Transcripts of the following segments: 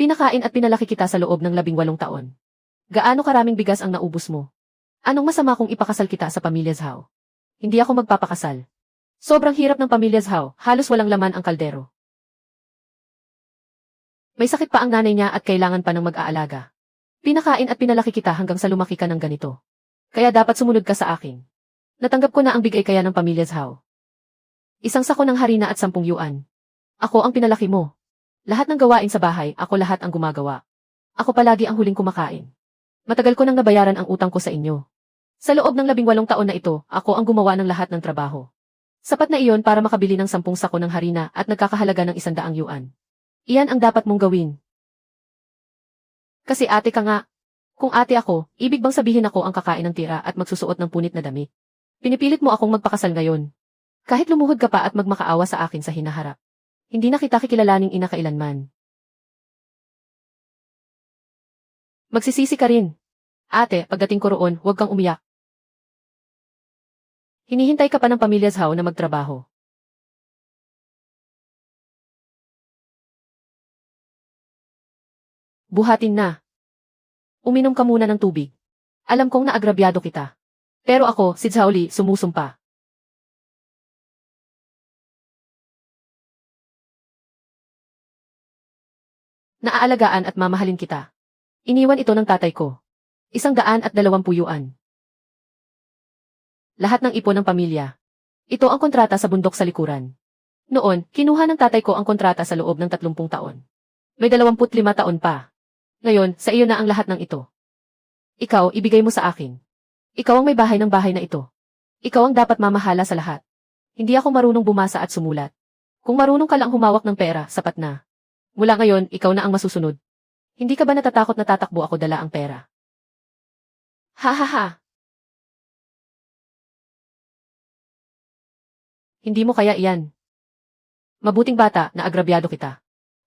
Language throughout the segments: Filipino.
Pinakain at pinalaki kita sa loob ng 18 taon. Gaano karaming bigas ang naubos mo? Anong masama kung ipakasal kita sa pamilya Zhao? Hindi ako magpapakasal. Sobrang hirap ng pamilya Zhao, halos walang laman ang kaldero. May sakit pa ang nanay niya at kailangan pa ng mag-aalaga. Pinakain at pinalaki kita hanggang sa lumaki ka ng ganito. Kaya dapat sumunod ka sa akin. Natanggap ko na ang bigay kaya ng pamilya Zhao. Isang sako ng harina at 10 yuan. Ako ang pinalaki mo. Lahat ng gawain sa bahay, ako lahat ang gumagawa. Ako palagi ang huling kumakain. Matagal ko nang nabayaran ang utang ko sa inyo. Sa loob ng 18 taon na ito, ako ang gumawa ng lahat ng trabaho. Sapat na iyon para makabili ng 10 sako ng harina at nagkakahalaga ng 100 yuan. Iyan ang dapat mong gawin. Kasi ate ka nga. Kung ate ako, ibig bang sabihin ako ang kakain ng tira at magsusuot ng punit na damit? Pinipilit mo akong magpakasal ngayon. Kahit lumuhod ka pa at magmakaawa sa akin sa hinaharap. Hindi na kita kikilalaning ina kailanman. Magsisisi ka rin. Ate, pagdating ko roon, huwag kang umiyak. Hinihintay ka pa ng pamilya Zhao na magtrabaho. Buhatin na. Uminom ka muna ng tubig. Alam kong naagrabyado kita. Pero ako, si Zhao Li, sumusumpa. Naaalagaan at mamahalin kita. Iniwan ito ng tatay ko. 120 yuan. Lahat ng ipon ng pamilya. Ito ang kontrata sa bundok sa likuran. Noon, kinuha ng tatay ko ang kontrata sa loob ng 30 taon. May 25 taon pa. Ngayon, sa iyo na ang lahat ng ito. Ikaw, ibigay mo sa akin. Ikaw ang may bahay ng bahay na ito. Ikaw ang dapat mamahala sa lahat. Hindi ako marunong bumasa at sumulat. Kung marunong ka lang humawak ng pera, sapat na. Mula ngayon, ikaw na ang masusunod. Hindi ka ba natatakot na tatakbo ako dala ang pera? Ha ha ha! Hindi mo kaya iyan. Mabuting bata na agrabyado kita.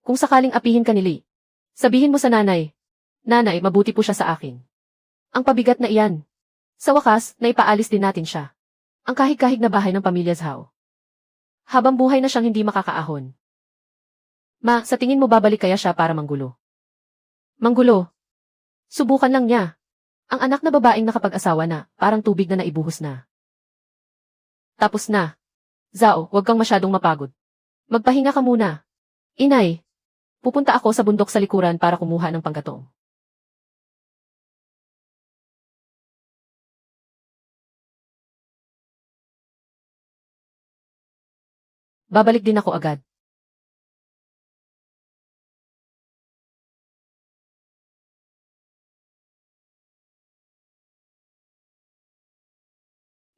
Kung sakaling apihin ka ni Lee, sabihin mo sa nanay. Nanay, mabuti po siya sa akin. Ang pabigat na iyan. Sa wakas, naipaalis din natin siya. Ang kahig-kahig na bahay ng pamilya Zhao. Habang buhay na siyang hindi makakaahon. Ma, sa tingin mo babalik kaya siya para manggulo? Manggulo? Subukan lang niya. Ang anak na babaeng nakapag-asawa na, parang tubig na naibuhos na. Tapos na. Zhao, huwag kang masyadong mapagod. Magpahinga ka muna. Inay, pupunta ako sa bundok sa likuran para kumuha ng panggatong. Babalik din ako agad.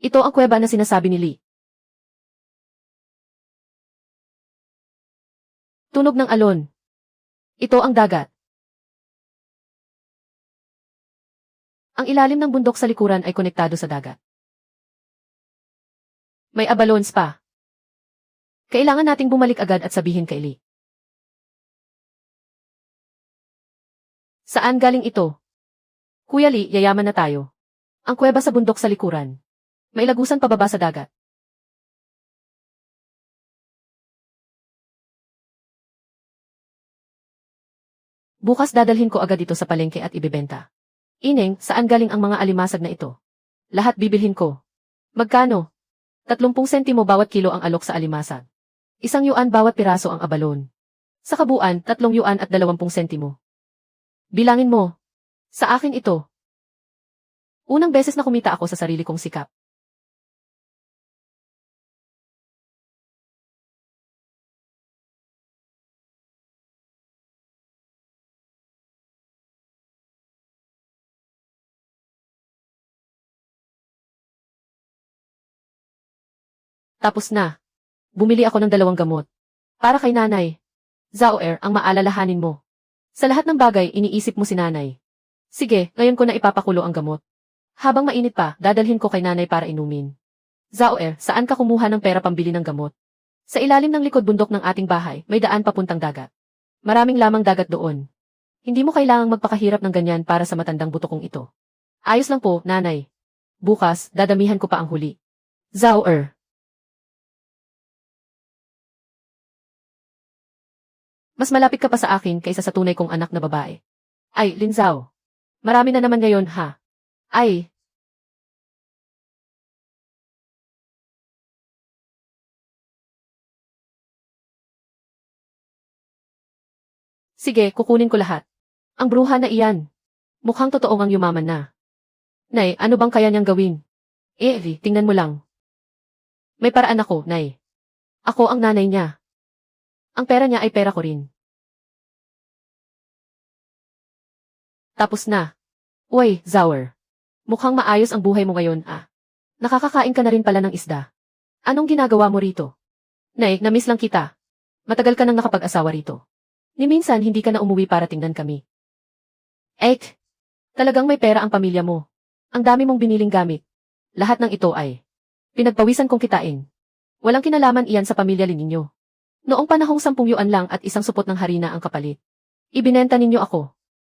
Ito ang kuweba na sinasabi ni Lee. Tunog ng alon. Ito ang dagat. Ang ilalim ng bundok sa likuran ay konektado sa dagat. May abalons pa. Kailangan nating bumalik agad at sabihin kay Lee. Saan galing ito? Kuya Lee, yayaman na tayo. Ang kuweba sa bundok sa likuran. May lagusan pababa sa dagat. Bukas dadalhin ko agad ito sa palengke at ibebenta. Ineng, saan galing ang mga alimasag na ito? Lahat bibilhin ko. Magkano? 30 sentimo bawat kilo ang alok sa alimasag. 1 yuan bawat piraso ang abalon. Sa kabuuan, 3 yuan at 20 sentimo. Bilangin mo. Sa akin ito. Unang beses na kumita ako sa sarili kong sikap. Tapos na. Bumili ako ng 2 gamot. Para kay nanay. Zhao ang maalalahanin mo. Sa lahat ng bagay, iniisip mo si nanay. Sige, ngayon ko na ipapakulo ang gamot. Habang mainit pa, dadalhin ko kay nanay para inumin. Zhao saan ka kumuha ng pera pambili ng gamot? Sa ilalim ng likod bundok ng ating bahay, may daan papuntang dagat. Maraming lamang dagat doon. Hindi mo kailangang magpakahirap ng ganyan para sa matandang buto kong ito. Ayos lang po, nanay. Bukas, dadamihan ko pa ang huli. Zhao Mas malapit ka pa sa akin kaysa sa tunay kong anak na babae. Ay, Linzao. Marami na naman ngayon, ha? Ay. Sige, kukunin ko lahat. Ang bruha na iyan. Mukhang totoong ang yumaman na. Nay, ano bang kaya niyang gawin? Tingnan mo lang. May paraan ako, Nay. Ako ang nanay niya. Ang pera niya ay pera ko rin. Tapos na. Uy, Zower. Mukhang maayos ang buhay mo ngayon, ah. Nakakakain ka na rin pala ng isda. Anong ginagawa mo rito? Nay, namiss lang kita. Matagal ka nang nakapag-asawa rito. Ni minsan hindi ka na umuwi para tingnan kami. Talagang may pera ang pamilya mo. Ang dami mong biniling gamit. Lahat ng ito ay pinagpawisan kong kitain. Walang kinalaman iyan sa pamilya ninyo. Noong panahong 10 yuan lang at isang supot ng harina ang kapalit. Ibinenta ninyo ako.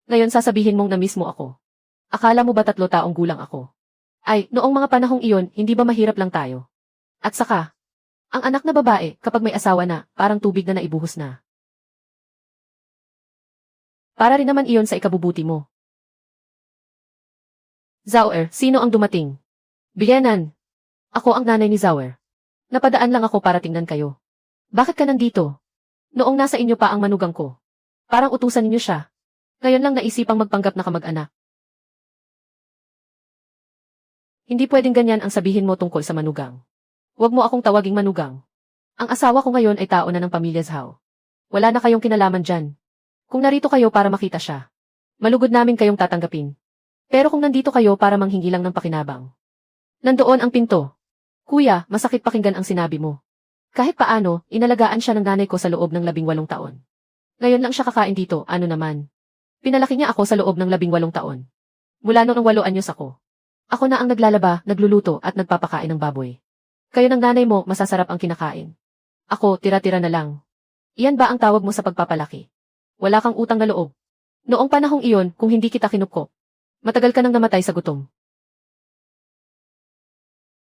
Ngayon sasabihin mong na-miss mo ako. Akala mo ba 3 taong gulang ako? Ay, noong mga panahong iyon, hindi ba mahirap lang tayo? At saka, ang anak na babae, kapag may asawa na, parang tubig na naibuhos na. Para rin naman iyon sa ikabubuti mo. Zower, sino ang dumating? Biyenan. Ako ang nanay ni Zower. Napadaan lang ako para tingnan kayo. Bakit ka nandito? Noong nasa inyo pa ang manugang ko. Parang utusan ninyo siya. Ngayon lang naisipang magpanggap na kamag-anak. Hindi pwedeng ganyan ang sabihin mo tungkol sa manugang. Huwag mo akong tawaging manugang. Ang asawa ko ngayon ay tao na ng pamilya Zhao. Wala na kayong kinalaman dyan. Kung narito kayo para makita siya, malugod namin kayong tatanggapin. Pero kung nandito kayo para manghingi lang ng pakinabang. Nandoon ang pinto. Kuya, masakit pakinggan ang sinabi mo. Kahit paano, inalagaan siya ng nanay ko sa loob ng 18 taon. Ngayon lang siya kakain dito, ano naman. Pinalaki niya ako sa loob ng 18 taon. Mula noong 8 anyos ako. Ako na ang naglalaba, nagluluto at nagpapakain ng baboy. Kayo ng nanay mo, masasarap ang kinakain. Ako, tira-tira na lang. Iyan ba ang tawag mo sa pagpapalaki? Wala kang utang na loob. Noong panahong iyon, kung hindi kita kinupkop, matagal ka nang namatay sa gutom.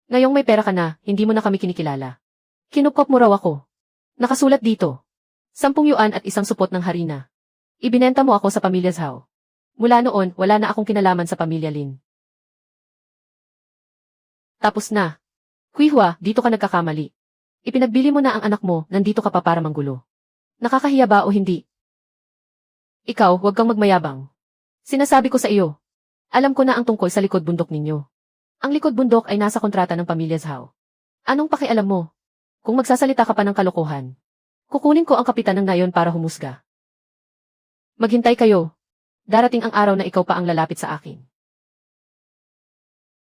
Ngayong may pera ka na, hindi mo na kami kinikilala. Kinupkop mo raw ako. Nakasulat dito. 10 yuan at isang supot ng harina. Ibinenta mo ako sa pamilya Zhao. Mula noon, wala na akong kinalaman sa pamilya Lin. Tapos na. Kuihua, dito ka nagkakamali. Ipinagbili mo na ang anak mo, nandito ka pa para manggulo. Nakakahiya ba o hindi? Ikaw, huwag kang magmayabang. Sinasabi ko sa iyo. Alam ko na ang tungkol sa likod bundok ninyo. Ang likod bundok ay nasa kontrata ng pamilya Zhao. Anong pakialam mo? Kung magsasalita ka pa ng kalokohan, kukunin ko ang kapitan ng nayon para humusga. Maghintay kayo. Darating ang araw na ikaw pa ang lalapit sa akin.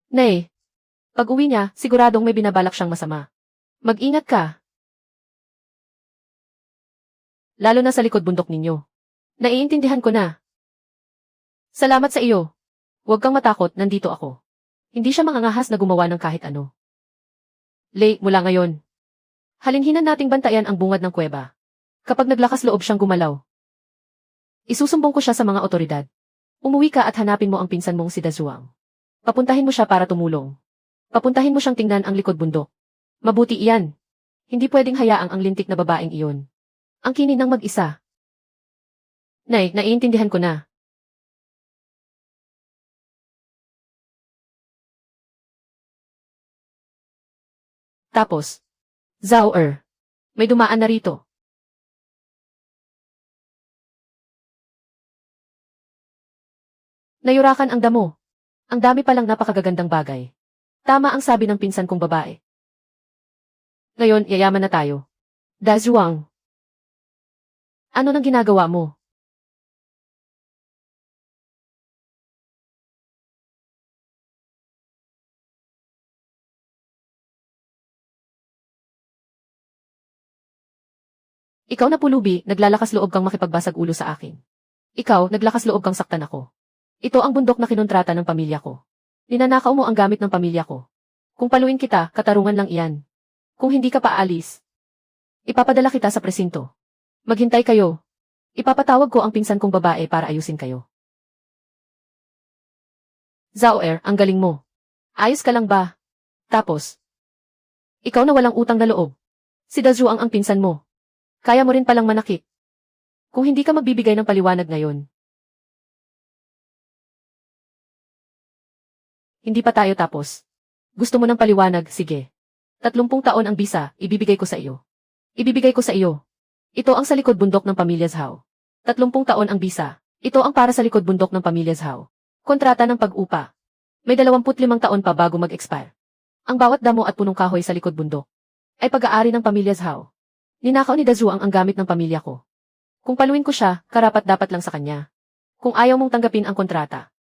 Nay, pag-uwi niya, siguradong may binabalak siyang masama. Mag-ingat ka. Lalo na sa likod bundok ninyo. Naiintindihan ko na. Salamat sa iyo. Huwag kang matakot, nandito ako. Hindi siya mangangahas na gumawa ng kahit ano. Lei, mula ngayon. Halinhinan nating bantayan ang bungad ng kuweba. Kapag naglakas loob siyang gumalaw, isusumbong ko siya sa mga otoridad. Umuwi ka at hanapin mo ang pinsan mong si Dazuang. Papuntahin mo siya para tumulong. Papuntahin mo siyang tingnan ang likod bundok. Mabuti iyan. Hindi pwedeng hayaang ang lintik na babaeng iyon. Ang kinin ng mag-isa. Nay, naiintindihan ko na. Tapos, Zower, may dumaan na rito. Nayurakan ang damo. Ang dami palang napakagagandang bagay. Tama ang sabi ng pinsan kong babae. Ngayon, yayaman na tayo. Dazuang. Ano nang ginagawa mo? Ikaw na pulubi, naglalakas loob kang makipagbasag ulo sa akin. Ikaw, naglakas loob kang saktan ako. Ito ang bundok na kinontrata ng pamilya ko. Ninanakaw mo ang gamit ng pamilya ko. Kung paluin kita, katarungan lang iyan. Kung hindi ka paalis, ipapadala kita sa presinto. Maghintay kayo. Ipapatawag ko ang pinsan kong babae para ayusin kayo. Zower, ang galing mo. Ayos ka lang ba? Tapos, ikaw na walang utang na loob. Si Dazuang ang pinsan mo. Kaya mo rin palang manakit. Kung hindi ka magbibigay ng paliwanag ngayon, hindi pa tayo tapos. Gusto mo ng paliwanag, sige. 30 taon ang bisa, ibibigay ko sa iyo. Ibibigay ko sa iyo. Ito ang sa likod bundok ng pamilya Zhao. 30 taon ang bisa. Ito ang para sa likod bundok ng pamilya Zhao. Kontrata ng pag-upa. May 25 taon pa bago mag-expire. Ang bawat damo at punong kahoy sa likod bundok ay pag-aari ng pamilya Zhao. Ninakaw ni Dazu ang gamit ng pamilya ko. Kung paluin ko siya, karapat-dapat lang sa kanya. Kung ayaw mong tanggapin ang kontrata,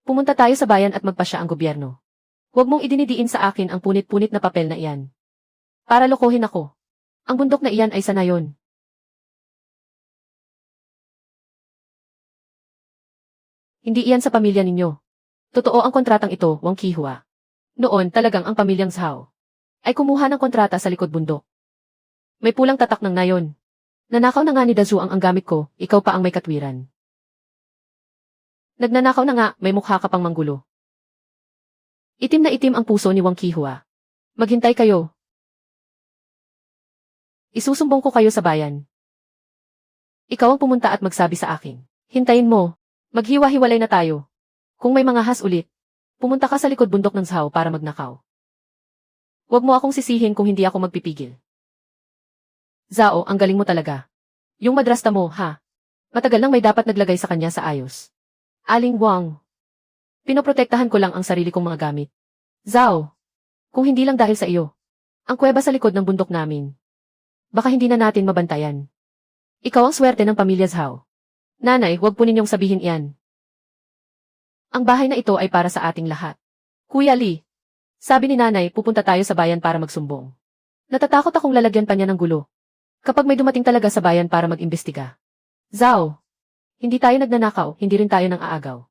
pumunta tayo sa bayan at magpasya ang gobyerno. Huwag mong idinidiin sa akin ang punit-punit na papel na iyan. Para lokohin ako. Ang bundok na iyan ay sa nayon. Hindi iyan sa pamilya ninyo. Totoo ang kontratang ito, Wang Qihua. Noon talagang ang pamilyang Zhao ay kumuha ng kontrata sa likod bundok. May pulang tatak ng nayon. Nanakaw na nga ni Dazu ang gamit ko, ikaw pa ang may katwiran. Nagnanakaw na nga, may mukha ka pang manggulo. Itim na itim ang puso ni Wang Qihua. Maghintay kayo. Isusumbong ko kayo sa bayan. Ikaw ang pumunta at magsabi sa akin. Hintayin mo. Maghiwa-hiwalay na tayo. Kung may mga has ulit, pumunta ka sa likod bundok ng Zhao para magnakaw. Huwag mo akong sisihin kung hindi ako magpipigil. Zhao, ang galing mo talaga. Yung madrasta mo, ha? Matagal nang may dapat naglagay sa kanya sa ayos. Aling Wang. Pinoprotektahan ko lang ang sarili kong mga gamit. Zhao, kung hindi lang dahil sa iyo, ang kuweba sa likod ng bundok namin, baka hindi na natin mabantayan. Ikaw ang swerte ng pamilya Zhao. Nanay, huwag po ninyong sabihin iyan. Ang bahay na ito ay para sa ating lahat. Kuya Lee, sabi ni nanay, pupunta tayo sa bayan para magsumbong. Natatakot akong lalagyan pa niya ng gulo. Kapag may dumating talaga sa bayan para mag-imbestiga. Zhao, hindi tayo nagnanakaw, hindi rin tayo nang aagaw.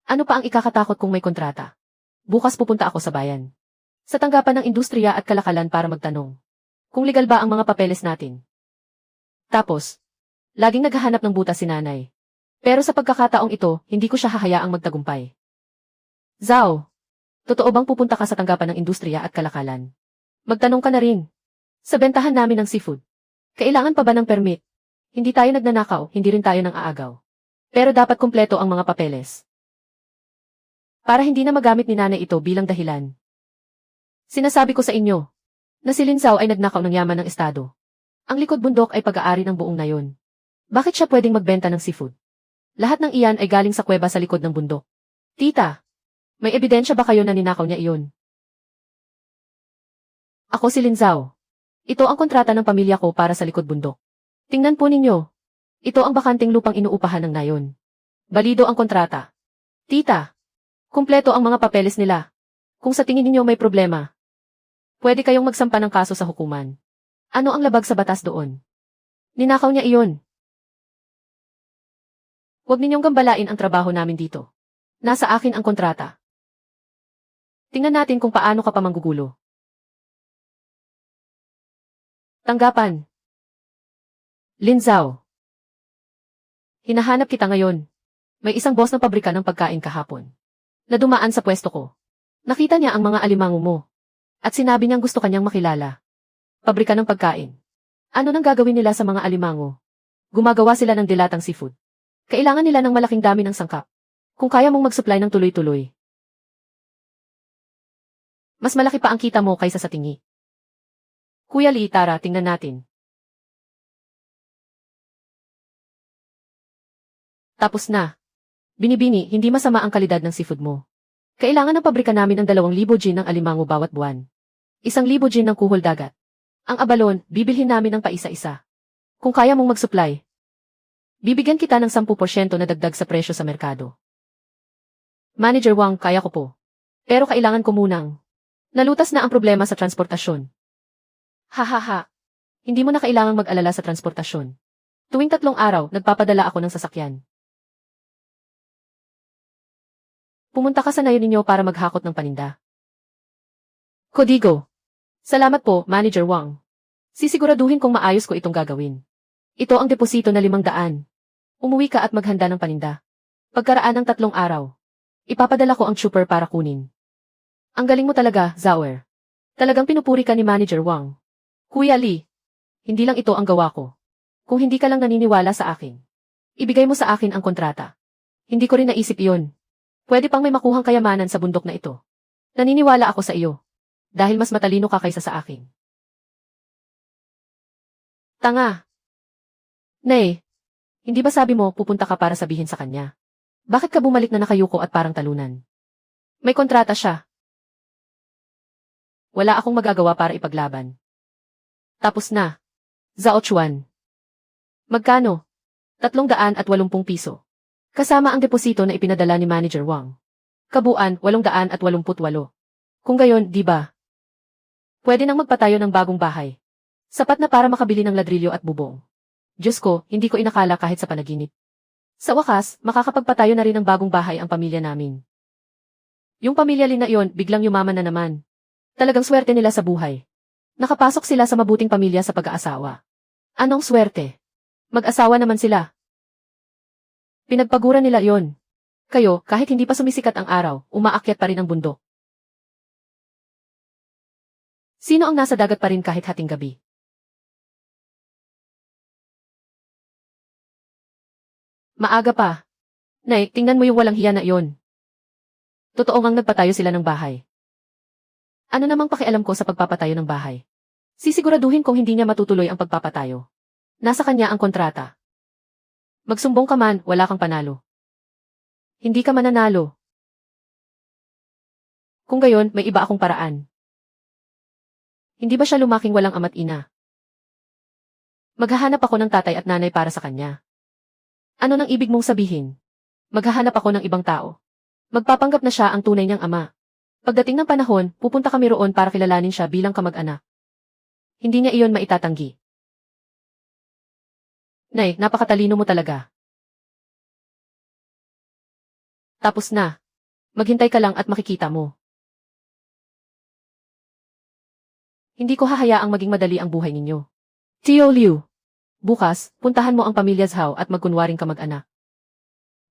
Ano pa ang ikakatakot kung may kontrata? Bukas pupunta ako sa bayan. Sa tanggapan ng industriya at kalakalan para magtanong. Kung legal ba ang mga papeles natin. Tapos, laging naghahanap ng butas si nanay. Pero sa pagkakataong ito, hindi ko siya hahayaang magtagumpay. Zhao, totoo bang pupunta ka sa tanggapan ng industriya at kalakalan? Magtanong ka na rin. Sa bentahan namin ng seafood. Kailangan pa ba ng permit? Hindi tayo nagnanakaw, hindi rin tayo nang aagaw. Pero dapat kumpleto ang mga papeles. Para hindi na magamit ni nanay ito bilang dahilan. Sinasabi ko sa inyo, na si Lin Zhao ay nagnakaw ng yaman ng estado. Ang likod bundok ay pag-aari ng buong nayon. Bakit siya pwedeng magbenta ng seafood? Lahat ng iyan ay galing sa kuweba sa likod ng bundok. Tita, may ebidensya ba kayo na ninakaw niya iyon? Ako si Lin Zhao. Ito ang kontrata ng pamilya ko para sa likod bundok. Tingnan po ninyo. Ito ang bakanting lupang inuupahan ng nayon. Balido ang kontrata. Tita, kumpleto ang mga papeles nila. Kung sa tingin ninyo may problema, pwede kayong magsampa ng kaso sa hukuman. Ano ang labag sa batas doon? Ninakaw niya iyon. Huwag ninyong gambalain ang trabaho namin dito. Nasa akin ang kontrata. Tingnan natin kung paano ka pa manggugulo. Tanggapan. Lin Zhao. Hinahanap kita ngayon. May isang boss ng pabrika ng pagkain kahapon. Na dumaan sa pwesto ko. Nakita niya ang mga alimango mo. At sinabi niyang gusto kanyang makilala. Pabrika ng pagkain. Ano nang gagawin nila sa mga alimango? Gumagawa sila ng dilatang seafood. Kailangan nila ng malaking dami ng sangkap. Kung kaya mong mag-supply ng tuloy-tuloy. Mas malaki pa ang kita mo kaysa sa tingi. Kuya Lee, tara, tingnan natin. Tapos na. Binibini, hindi masama ang kalidad ng seafood mo. Kailangan ng pabrika namin ng 2,000 gin ng alimango bawat buwan. 1,000 gin ng kuhol dagat. Ang abalon, bibilhin namin ng paisa-isa. Kung kaya mong mag-supply, bibigyan kita ng 10% na dagdag sa presyo sa merkado. Manager Wang, kaya ko po. Pero kailangan ko munang. Nalutas na ang problema sa transportasyon. Hahaha. Hindi mo na kailangang mag-alala sa transportasyon. Tuwing 3 araw, nagpapadala ako ng sasakyan. Pumunta ka sa nayon ninyo para maghakot ng paninda. Codigo. Salamat po, Manager Wang. Sisiguraduhin kong maayos ko itong gagawin. Ito ang deposito na 500. Umuwi ka at maghanda ng paninda. Pagkaraan ng 3 araw, ipapadala ko ang chopper para kunin. Ang galing mo talaga, Zhao. Talagang pinupuri ka ni Manager Wang. Kuya Lee, Hindi lang ito ang gawa ko. Kung hindi ka lang naniniwala sa akin, ibigay mo sa akin ang kontrata. Hindi ko rin naisip iyon. Pwede pang may makuhang kayamanan sa bundok na ito. Naniniwala ako sa iyo. Dahil mas matalino ka kaysa sa akin. Tanga. Nay, hindi ba sabi mo pupunta ka para sabihin sa kanya? Bakit ka bumalik na nakayuko at parang talunan? May kontrata siya. Wala akong magagawa para ipaglaban. Tapos na. Zhao Chuan. Magkano? 380 piso. Kasama ang deposito na ipinadala ni Manager Wang. Kabuuan, 888. Kung gayon, di ba? Pwede nang magpatayo ng bagong bahay. Sapat na para makabili ng ladrilyo at bubong. Diyos ko, hindi ko inakala kahit sa panaginip. Sa wakas, makakapagpatayo na rin ng bagong bahay ang pamilya namin. Yung pamilya Lin na iyon, biglang yumaman na naman. Talagang swerte nila sa buhay. Nakapasok sila sa mabuting pamilya sa pag-aasawa. Anong swerte? Mag-asawa naman sila. Pinagpaguran nila iyon. Kayo, kahit hindi pa sumisikat ang araw, umaakyat pa rin ang bundok. Sino ang nasa dagat pa rin kahit hating gabi? Maaga pa. Nay, tingnan mo yung walang hiya na iyon. Totoo ngang nagpatayo sila ng bahay. Ano namang pakialam ko sa pagpapatayo ng bahay? Sisiguraduhin kong hindi niya matutuloy ang pagpapatayo. Nasa kanya ang kontrata. Magsumbong ka man, wala kang panalo. Hindi ka mananalo. Kung gayon, may iba akong paraan. Hindi ba siya lumaking walang ama't ina? Maghahanap ako ng tatay at nanay para sa kanya. Ano nang ibig mong sabihin? Maghahanap ako ng ibang tao. Magpapanggap na siya ang tunay niyang ama. Pagdating ng panahon, pupunta kami roon para kilalanin siya bilang kamag-anak. Hindi niya iyon maitatanggi. Nay, napakatalino mo talaga. Tapos na. Maghintay ka lang at makikita mo. Hindi ko hahayaang maging madali ang buhay ninyo. Tio Liu. Bukas, puntahan mo ang pamilya Zhao at magkunwaring kamag-anak.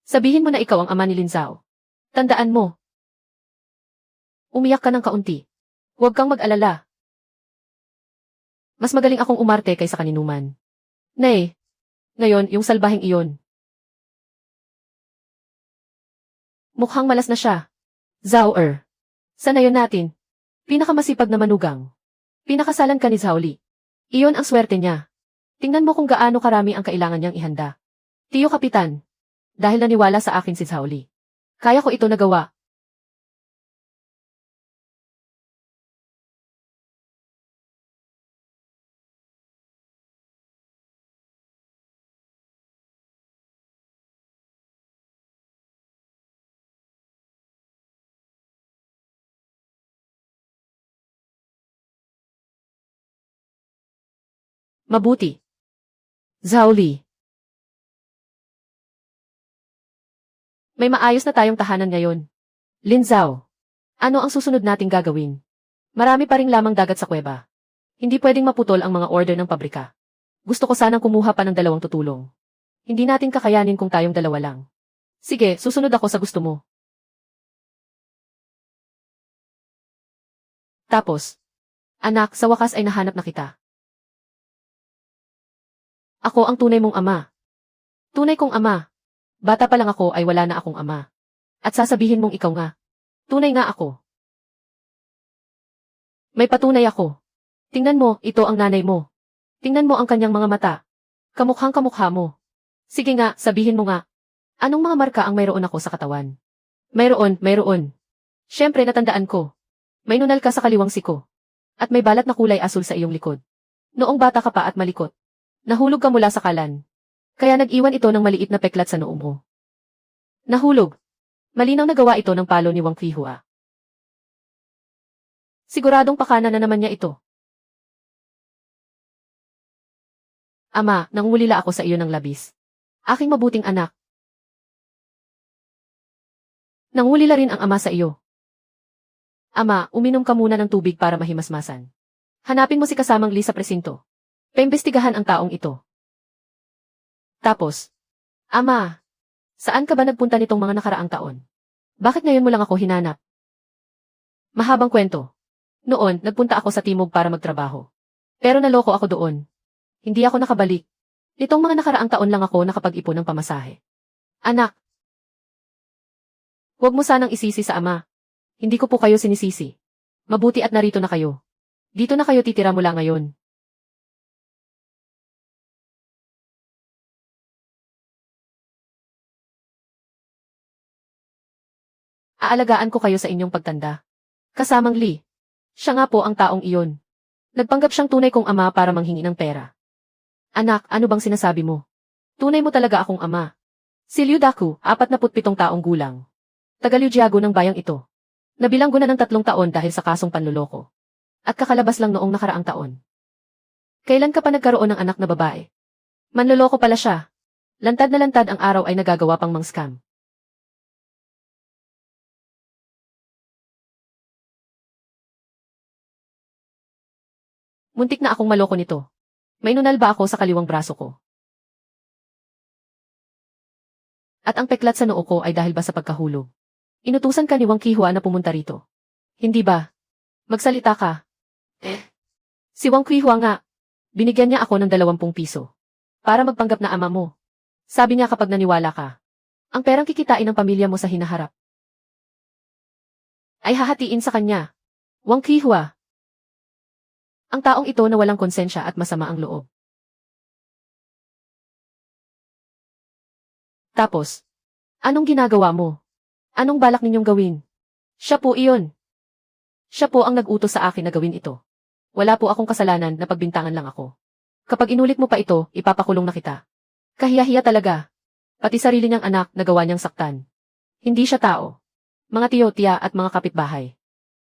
Sabihin mo na ikaw ang ama ni Lin Zhao. Tandaan mo. Umiyak ka ng kaunti. Huwag kang mag-alala. Mas magaling akong umarte kaysa kaninuman. Nay, ngayon yung salbahing iyon. Mukhang malas na siya. Zhao Er. Sanayon natin. Pinakamasipag na manugang. Pinakasalan ka ni Zhao Li. Iyon ang swerte niya. Tingnan mo kung gaano karami ang kailangan niyang ihanda. Tiyo Kapitan. Dahil naniwala sa akin si Zhao Li. Kaya ko ito nagawa. Mabuti. Zhao Li. May maayos na tayong tahanan ngayon. Lin Zhao. Ano ang susunod nating gagawin? Marami pa ring lamang dagat sa kuweba. Hindi pwedeng maputol ang mga order ng pabrika. Gusto ko sanang kumuha pa ng 2 tutulong. Hindi natin kakayanin kung tayong 2 lang. Sige, susunod ako sa gusto mo. Tapos, anak, sa wakas ay nahanap na kita. Ako ang tunay mong ama. Tunay kong ama. Bata pa lang ako ay wala na akong ama. At sasabihin mong ikaw nga. Tunay nga ako. May patunay ako. Tingnan mo, ito ang nanay mo. Tingnan mo ang kanyang mga mata. Kamukhang kamukha mo. Sige nga, sabihin mo nga. Anong mga marka ang mayroon ako sa katawan? Mayroon. Siyempre natandaan ko. May nunal ka sa kaliwang siko. At may balat na kulay asul sa iyong likod. Noong bata ka pa at malikot. Nahulog ka mula sa kalan. Kaya nag-iwan ito ng maliit na peklat sa noo mo. Nahulog. Malinaw na gawa ito ng palo ni Wang Qihua. Siguradong pakana na naman niya ito. Ama, nangungulila ako sa iyo ng labis. Aking mabuting anak. Nangungulila rin ang ama sa iyo. Ama, uminom ka muna ng tubig para mahimasmasan. Hanapin mo si kasamang Li sa presinto. Paimbestigahan ang taong ito. Tapos, Ama, saan ka ba nagpunta nitong mga nakaraang taon? Bakit ngayon mo lang ako hinanap? Mahabang kwento. Noon, nagpunta ako sa timog para magtrabaho. Pero naloko ako doon. Hindi ako nakabalik. Nitong mga nakaraang taon lang ako nakapag-ipon ng pamasahe. Anak, huwag mo sanang isisi sa ama. Hindi ko po kayo sinisisi. Mabuti at narito na kayo. Dito na kayo titira mula ngayon. Aalagaan ko kayo sa inyong pagtanda. Kasamang Lee. Siya nga po ang taong iyon. Nagpanggap siyang tunay kong ama para manghingi ng pera. Anak, ano bang sinasabi mo? Tunay mo talaga akong ama. Si Liu Daku, 47 taong gulang. Taga Liujiago ng bayang ito. Nabilanggo na ng 3 taon dahil sa kasong panloloko. At kakalabas lang noong nakaraang taon. Kailan ka pa nagkaroon ng anak na babae? Manloloko pala siya. Lantad na lantad ang araw ay nagagawa pang mang-scam. Muntik na akong maloko nito. May nunal ba ako sa kaliwang braso ko? At ang peklat sa noo ko ay dahil ba sa pagkahulog? Inutusan ka ni Wang Qihua na pumunta rito. Hindi ba? Magsalita ka. Si Wang Qihua nga. Binigyan niya ako ng 20 piso. Para magpanggap na ama mo. Sabi niya kapag naniwala ka, ang perang kikitain ng pamilya mo sa hinaharap ay hahatiin sa kanya. Wang Qihua. Ang taong ito na walang konsensya at masama ang loob. Tapos, anong ginagawa mo? Anong balak ninyong gawin? Siya po iyon. Siya po ang nag-utos sa akin na gawin ito. Wala po akong kasalanan na pagbintangan lang ako. Kapag inulit mo pa ito, ipapakulong na kita. Kahiya-hiya talaga. Pati sarili niyang anak nagawa niyang saktan. Hindi siya tao. Mga tiyo, tiya at mga kapitbahay.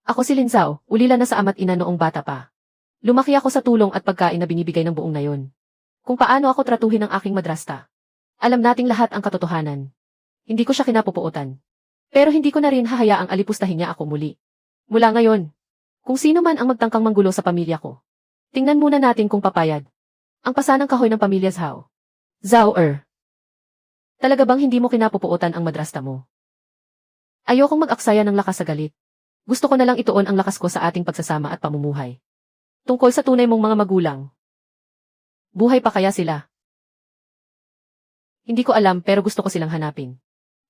Ako si Linzao, ulila na sa ama't ina noong bata pa. Lumaki ako sa tulong at pagkain na binibigay ng buong nayon. Kung paano ako tratuhin ng aking madrasta. Alam nating lahat ang katotohanan. Hindi ko siya kinapupuotan. Pero hindi ko na rin hahayaang alipustahin niya ako muli. Mula ngayon, kung sino man ang magtangkang manggulo sa pamilya ko, tingnan muna natin kung papayad. Ang pasanang kahoy ng pamilya Zhao. Zhao. Talaga bang hindi mo kinapupuotan ang madrasta mo? Ayokong mag-aksaya ng lakas sa galit. Gusto ko na lang ituon ang lakas ko sa ating pagsasama at pamumuhay. Tungkol sa tunay mong mga magulang. Buhay pa kaya sila? Hindi ko alam pero gusto ko silang hanapin.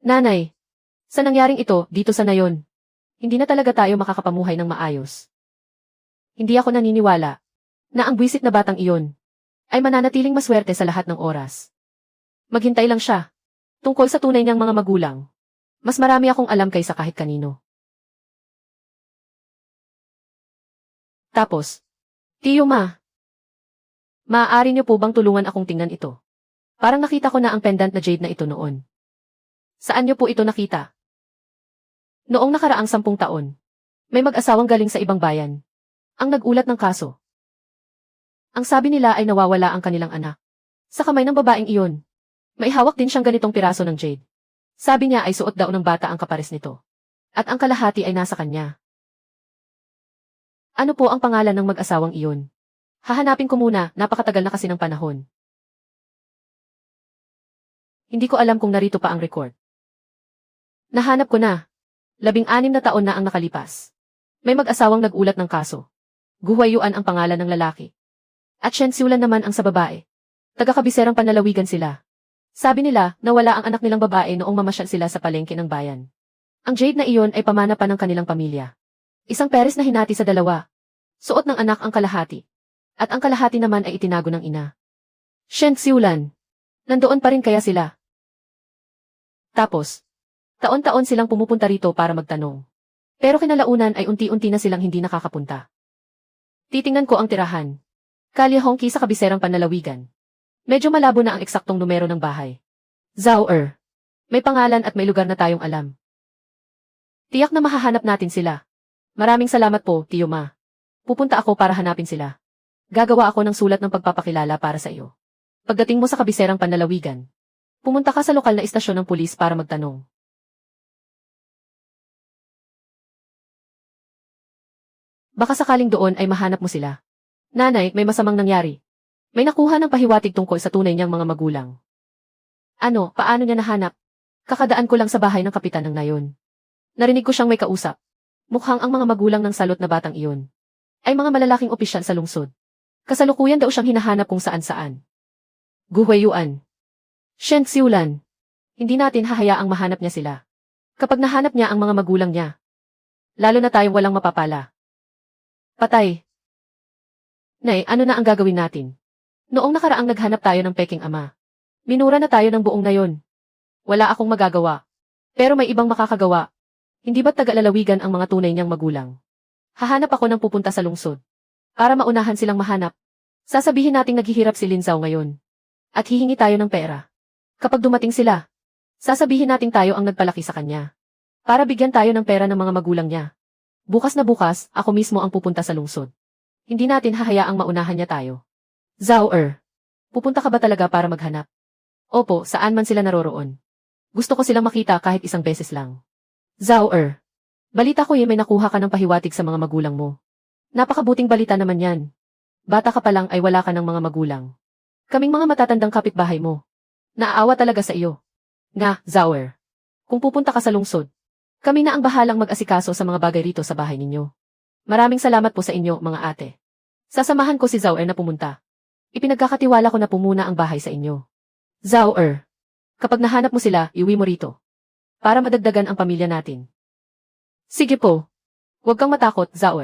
Nanay, sa nangyaring ito, dito sa nayon, hindi na talaga tayo makakapamuhay ng maayos. Hindi ako naniniwala na ang buwisit na batang iyon ay mananatiling maswerte sa lahat ng oras. Maghintay lang siya. Tungkol sa tunay niyang mga magulang, mas marami akong alam kaysa kahit kanino. Tapos, Tiyo Ma, maaari niyo po bang tulungan akong tingnan ito? Parang nakita ko na ang pendant na jade na ito noon. Saan niyo po ito nakita? Noong nakaraang 10 taon, may mag-asawang galing sa ibang bayan ang nag-ulat ng kaso. Ang sabi nila ay nawawala ang kanilang anak. Sa kamay ng babaeng iyon, may hawak din siyang ganitong piraso ng jade. Sabi niya ay suot daw ng bata ang kapares nito. At ang kalahati ay nasa kanya. Ano po ang pangalan ng mag-asawang iyon? Hahanapin ko muna, napakatagal na kasi ng panahon. Hindi ko alam kung narito pa ang record. Nahanap ko na. 16 na taon na ang nakalipas. May mag-asawang nag-ulat ng kaso. Guhwayuan ang pangalan ng lalaki. At Shensiulan naman ang sa babae. Taga-kabiserang panlalawigan sila. Sabi nila na wala ang anak nilang babae noong mamasyal sila sa palengke ng bayan. Ang jade na iyon ay pamana pa ng kanilang pamilya. Isang peres na hinati sa 2. Suot ng anak ang kalahati. At ang kalahati naman ay itinago ng ina. Shensiulan. Nandoon pa rin kaya sila? Tapos, taon-taon silang pumupunta rito para magtanong. Pero kinalaunan ay unti-unti na silang hindi nakakapunta. Titingnan ko ang tirahan. Kalye Hongki sa kabiserang panlalawigan. Medyo malabo na ang eksaktong numero ng bahay. Zhao. May pangalan at may lugar na tayong alam. Tiyak na mahahanap natin sila. Maraming salamat po, Tiyo Ma. Pupunta ako para hanapin sila. Gagawa ako ng sulat ng pagpapakilala para sa iyo. Pagdating mo sa kabiserang panlalawigan, pumunta ka sa lokal na istasyon ng pulis para magtanong. Baka sakaling doon ay mahanap mo sila. Nanay, may masamang nangyari. May nakuha ng pahiwatig tungkol sa tunay niyang mga magulang. Ano, paano niya nahanap? Kakadaan ko lang sa bahay ng kapitan ng nayon. Narinig ko siyang may kausap. Mukhang ang mga magulang ng salot na batang iyon ay mga malalaking opisyal sa lungsod. Kasalukuyan daw siyang hinahanap kung saan-saan. Gu Huiyuan. Shen Xiulan. Hindi natin hahayaang mahanap niya sila. Kapag nahanap niya ang mga magulang niya, lalo na tayong walang mapapala. Patay. Nay, ano na ang gagawin natin? Noong nakaraang naghanap tayo ng peking ama. Minura na tayo ng buong nayon. Wala akong magagawa. Pero may ibang makakagawa. Hindi ba't taga-lalawigan ang mga tunay niyang magulang? Hahanap ako ng pupunta sa lungsod. Para maunahan silang mahanap. Sasabihin nating naghihirap si Lin Zhao ngayon. At hihingi tayo ng pera. Kapag dumating sila, sasabihin nating tayo ang nagpalaki sa kanya. Para bigyan tayo ng pera ng mga magulang niya. Bukas na bukas, ako mismo ang pupunta sa lungsod. Hindi natin hahayaang maunahan niya tayo. Zhao pupunta ka ba talaga para maghanap? Opo, saan man sila naroroon. Gusto ko silang makita kahit isang beses lang. Zhao balita ko may nakuha ka ng pahiwatig sa mga magulang mo. Napakabuting balita naman yan. Bata ka pa lang ay wala ka ng mga magulang. Kaming mga matatandang kapitbahay mo. Naaawa talaga sa iyo. Nga, Zhao kung pupunta ka sa lungsod, kami na ang bahalang mag-asikaso sa mga bagay rito sa bahay ninyo. Maraming salamat po sa inyo, mga ate. Sasamahan ko si Zhao na pumunta. Ipinagkakatiwala ko na pumuna ang bahay sa inyo. Zhao kapag nahanap mo sila, iuwi mo rito. Para madagdagan ang pamilya natin. Sige po. Huwag kang matakot, Zhao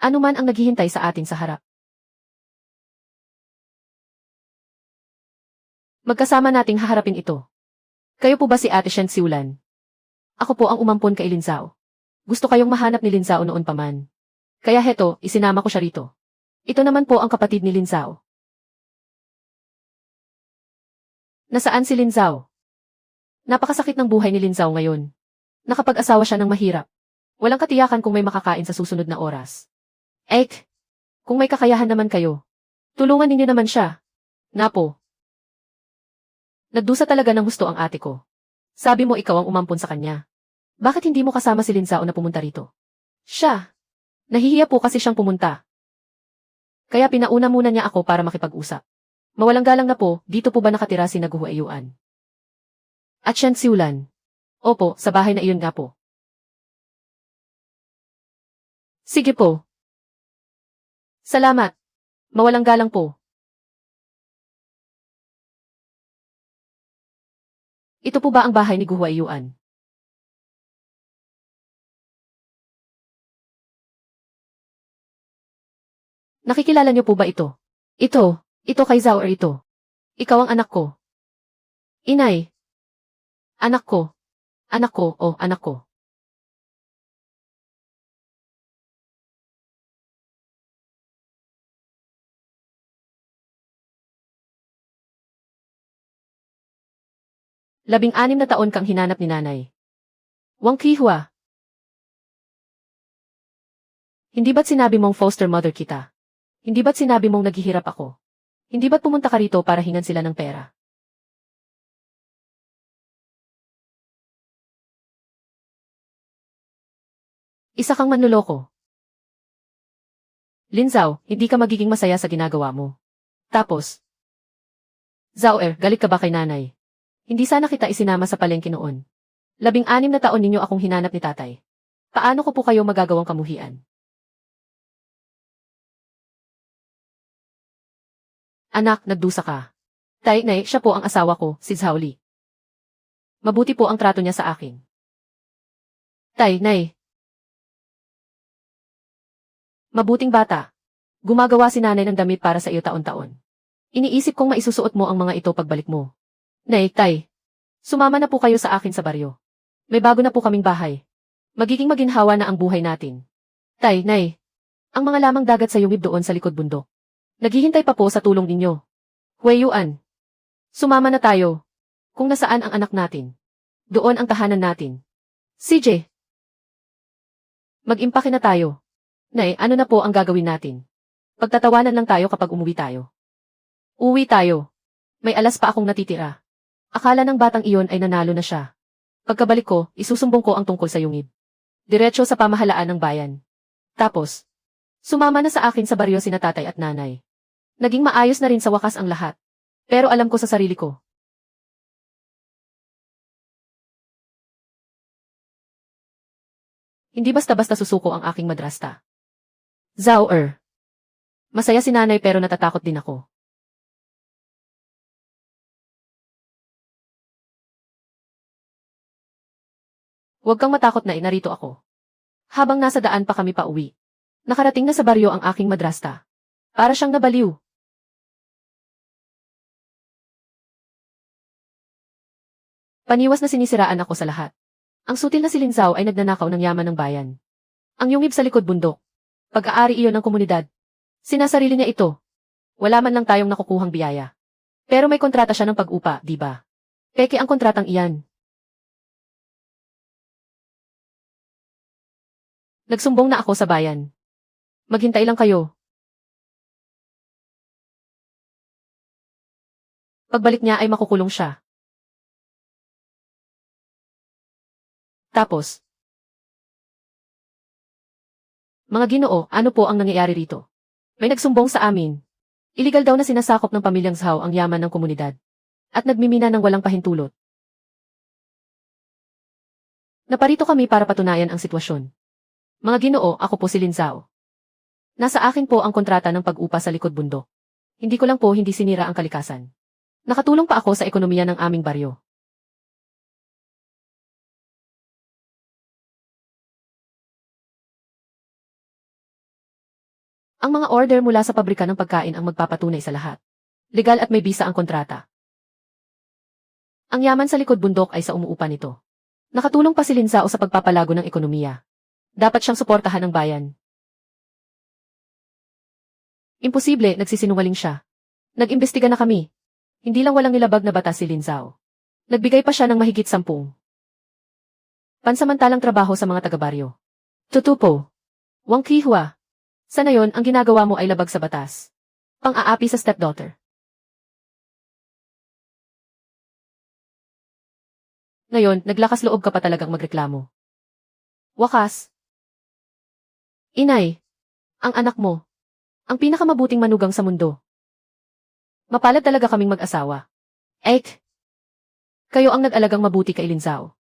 ano man ang naghihintay sa atin sa harap. Magkasama nating haharapin ito. Kayo po ba si Ate Shen Xiulan? Ako po ang umampon kay Lin Zhao. Gusto kayong mahanap ni Lin Zhao noon pa man. Kaya heto, isinama ko siya rito. Ito naman po ang kapatid ni Lin Zhao. Nasaan si Lin Zhao? Napakasakit ng buhay ni Lin Zhao ngayon. Nakapag-asawa siya ng mahirap. Walang katiyakan kung may makakain sa susunod na oras. Kung may kakayahan naman kayo, tulungan ninyo naman siya. Napo. Nagdusa talaga ng husto ang ate ko. Sabi mo ikaw ang umampon sa kanya. Bakit hindi mo kasama si Lin Zhao na pumunta rito? Siya. Nahihiya po kasi siyang pumunta. Kaya pinauna muna niya ako para makipag-usap. Mawalang galang na po, dito po ba nakatira si Gu Huiyuan? At Shen Xiulan. Opo, sa bahay na iyon nga po. Sige po. Salamat. Mawalang galang po. Ito po ba ang bahay ni Gu Huiyuan? Nakikilala niyo po ba ito? Ito kay Zhao ito. Ikaw ang anak ko. Inay. Anak ko. Anak ko. Labing-anim na taon kang hinanap ni nanay. Wang Qihua. Hindi ba't sinabi mong foster mother kita? Hindi ba't sinabi mong naghihirap ako? Hindi ba't pumunta ka rito para hingan sila ng pera? Isa kang manloloko. Lin Zhao, hindi ka magiging masaya sa ginagawa mo. Tapos, Zhao galit ka ba kay nanay? Hindi sana kita isinama sa palengke noon. 16 na taon ninyo akong hinanap ni tatay. Paano ko po kayo magagawang kamuhian? Anak, nagdusa ka. Tay, nay, siya po ang asawa ko, si Zhao Li. Mabuti po ang trato niya sa akin. Tay, nay. Mabuting bata. Gumagawa si nanay ng damit para sa iyo taon-taon. Iniisip kong maisusuot mo ang mga ito pagbalik mo. Nay, tay. Sumama na po kayo sa akin sa baryo. May bago na po kaming bahay. Magiging maginhawa na ang buhay natin. Tay, nay. Ang mga lamang dagat sa yungib doon sa likod bundok. Naghihintay pa po sa tulong ninyo. Huiyuan. Sumama na tayo. Kung nasaan ang anak natin. Doon ang tahanan natin. CJ. Mag-impake na tayo. Nay, ano na po ang gagawin natin? Pagtatawanan lang tayo kapag umuwi tayo. Uwi tayo. May alas pa akong natitira. Akala ng batang iyon ay nanalo na siya. Pagkabalik ko, isusumbong ko ang tungkol sa yungib. Diretso sa pamahalaan ng bayan. Tapos, sumama na sa akin sa baryo sina tatay at nanay. Naging maayos na rin sa wakas ang lahat. Pero alam ko sa sarili ko. Hindi basta-basta susuko ang aking madrasta. Zhao Masaya si nanay pero natatakot din ako. Huwag kang matakot na narito ako. Habang nasa daan pa kami pauwi, nakarating na sa baryo ang aking madrasta. Para siyang nabaliw. Paniwas na sinisiraan ako sa lahat. Ang sutil na si Linzao ay nagnanakaw ng yaman ng bayan. Ang yungib sa likod bundok. Pag-aari iyon ng komunidad. Sinasarili niya ito. Wala man lang tayong nakukuhang biyaya. Pero may kontrata siya ng pag-upa, di ba? Peke ang kontratang iyan. Nagsumbong na ako sa bayan. Maghintay lang kayo. Pagbalik niya ay makukulong siya. Tapos, mga Ginoo, ano po ang nangyayari rito? May nagsumbong sa amin. Iligal daw na sinasakop ng pamilyang Zhao ang yaman ng komunidad. At nagmimina ng walang pahintulot. Naparito kami para patunayan ang sitwasyon. Mga Ginoo, ako po si Lin Zhao. Nasa akin po ang kontrata ng pag-upa sa likod bundok. Hindi ko lang po hindi sinira ang kalikasan. Nakatulong pa ako sa ekonomiya ng aming baryo. Ang mga order mula sa pabrika ng pagkain ang magpapatunay sa lahat. Legal at may bisa ang kontrata. Ang yaman sa likod bundok ay sa umuupa nito. Nakatulong pa si Lin Zhao sa pagpapalago ng ekonomiya. Dapat siyang suportahan ng bayan. Imposible, nagsisinungaling siya. Nag-imbestiga na kami. Hindi lang walang nilabag na batas si Lin Zhao. Nagbigay pa siya ng mahigit 10 pansamantalang trabaho sa mga taga-baryo. Tutupo. Wang Qihua. Sa ngayon, ang ginagawa mo ay labag sa batas. Pang-aapi sa stepdaughter. Ngayon, naglakas loob ka pa talagang magreklamo. Wakas. Inay. Ang anak mo. Ang pinakamabuting manugang sa mundo. Mapalad talaga kaming mag-asawa. Ek. Kayo ang nag-alagang mabuti kay Lin Zhao.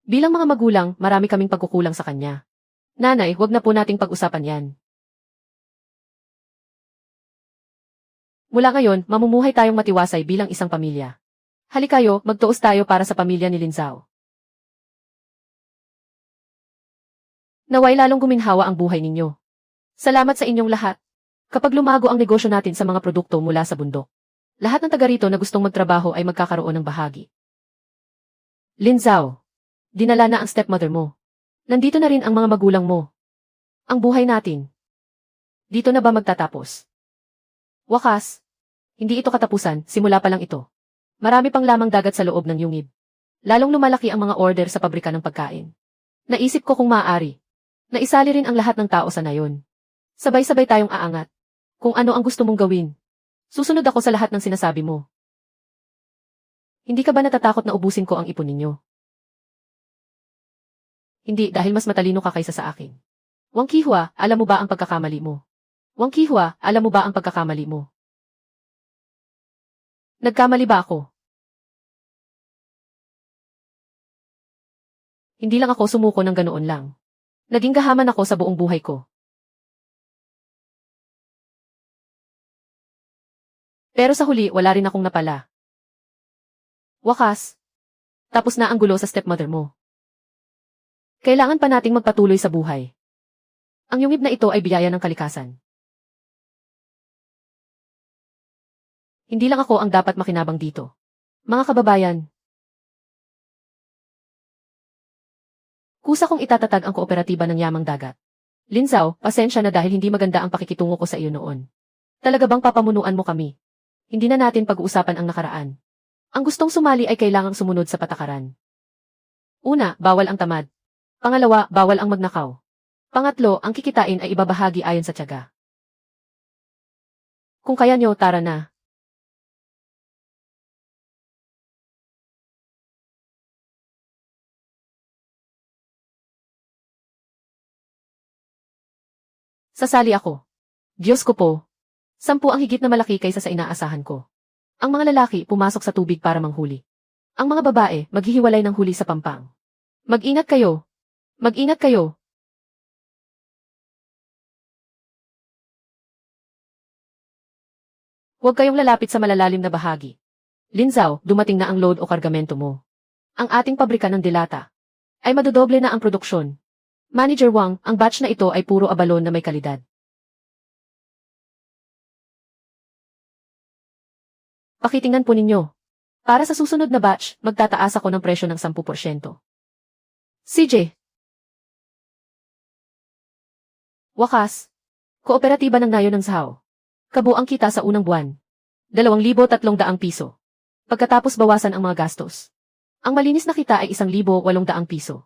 Bilang mga magulang, marami kaming pagkukulang sa kanya. Nanay, wag na po nating pag-usapan yan. Mula ngayon, mamumuhay tayong matiwasay bilang isang pamilya. Halikayo, magtuos tayo para sa pamilya ni Lin Zhao. Naway lalong guminhawa ang buhay ninyo. Salamat sa inyong lahat. Kapag lumago ang negosyo natin sa mga produkto mula sa bundok, lahat ng taga rito na gustong magtrabaho ay magkakaroon ng bahagi. Lin Zhao, dinala na ang stepmother mo. Nandito na rin ang mga magulang mo. Ang buhay natin. Dito na ba magtatapos? Wakas. Hindi ito katapusan, simula pa lang ito. Marami pang lamang dagat sa loob ng yungib. Lalong lumalaki ang mga order sa pabrika ng pagkain. Naisip ko kung maaari. Naisali rin ang lahat ng tao sa nayon. Sabay-sabay tayong aangat. Kung ano ang gusto mong gawin. Susunod ako sa lahat ng sinasabi mo. Hindi ka ba natatakot na ubusin ko ang ipon ninyo? Hindi, dahil mas matalino ka kaysa sa akin. Wang Qihua, alam mo ba ang pagkakamali mo? Wang Qihua, alam mo ba ang pagkakamali mo? Nagkamali ba ako? Hindi lang ako sumuko ng ganoon lang. Naging gahaman ako sa buong buhay ko. Pero sa huli, wala rin akong napala. Wakas. Tapos na ang gulo sa stepmother mo. Kailangan pa nating magpatuloy sa buhay. Ang yungib na ito ay biyaya ng kalikasan. Hindi lang ako ang dapat makinabang dito. Mga kababayan, kusa kong itatatag ang kooperatiba ng Yamang Dagat. Lin Zhao, pasensya na dahil hindi maganda ang pakikitungo ko sa iyo noon. Talaga bang papamunuan mo kami? Hindi na natin pag-uusapan ang nakaraan. Ang gustong sumali ay kailangang sumunod sa patakaran. Una, bawal ang tamad. Pangalawa, bawal ang magnakaw. Pangatlo, ang kikitain ay ibabahagi ayon sa tiyaga. Kung kaya nyo, tara na. Sasali ako. Diyos ko po. 10 ang higit na malaki kaysa sa inaasahan ko. Ang mga lalaki pumasok sa tubig para manghuli. Ang mga babae maghihiwalay ng huli sa pampang. Mag-ingat kayo. Mag-ingat kayo. Huwag kayong lalapit sa malalalim na bahagi. Lin Zhao, dumating na ang load o kargamento mo. Ang ating pabrika ng dilata ay madodoble na ang produksyon. Manager Wang, ang batch na ito ay puro abalon na may kalidad. Pakitingnan po ninyo. Para sa susunod na batch, magtataas ako ng presyo ng 10%. CJ. Wakas. Kooperatiba ng Nayo ng Zhao. Kabuang kita sa unang buwan. 2,300 piso. Pagkatapos bawasan ang mga gastos. Ang malinis na kita ay 1,800 piso.